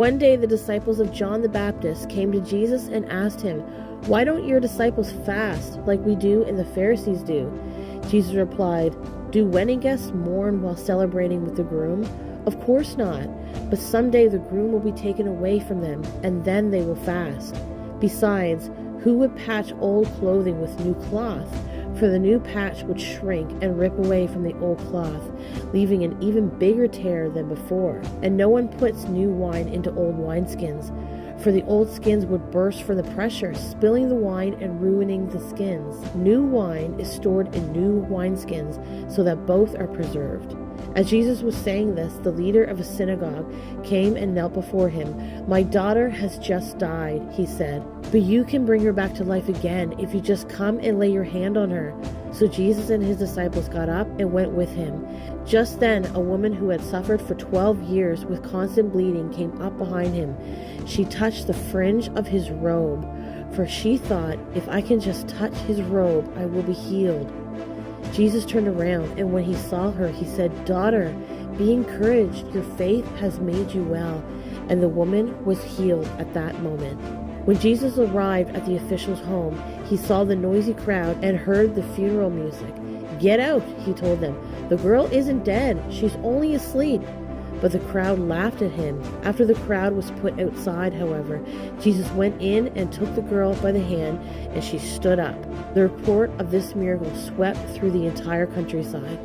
One day the disciples of John the Baptist came to Jesus and asked him, "Why don't your disciples fast like we do and the Pharisees do?" Jesus replied, "Do wedding guests mourn while celebrating with the groom? Of course not, but someday the groom will be taken away from them, and then they will fast. Besides, who would patch old clothing with new cloth? For the new patch would shrink and rip away from the old cloth, leaving an even bigger tear than before. And no one puts new wine into old wineskins, for the old skins would burst from the pressure, spilling the wine and ruining the skins. New wine is stored in new wineskins, so that both are preserved." As Jesus was saying this, the leader of a synagogue came and knelt before him. "My daughter has just died," he said, "but you can bring her back to life again if you just come and lay your hand on her." So Jesus and his disciples got up and went with him. Just then, a woman who had suffered for 12 years with constant bleeding came up behind him. She touched the fringe of his robe, for she thought, "If I can just touch his robe, I will be healed." Jesus turned around, and when he saw her, he said, "Daughter, be encouraged. Your faith has made you well." And the woman was healed at that moment. When Jesus arrived at the official's home, he saw the noisy crowd and heard the funeral music. "Get out," he told them. "The girl isn't dead. She's only asleep." But the crowd laughed at him. After the crowd was put outside, however, Jesus went in and took the girl by the hand, and she stood up. The report of this miracle swept through the entire countryside.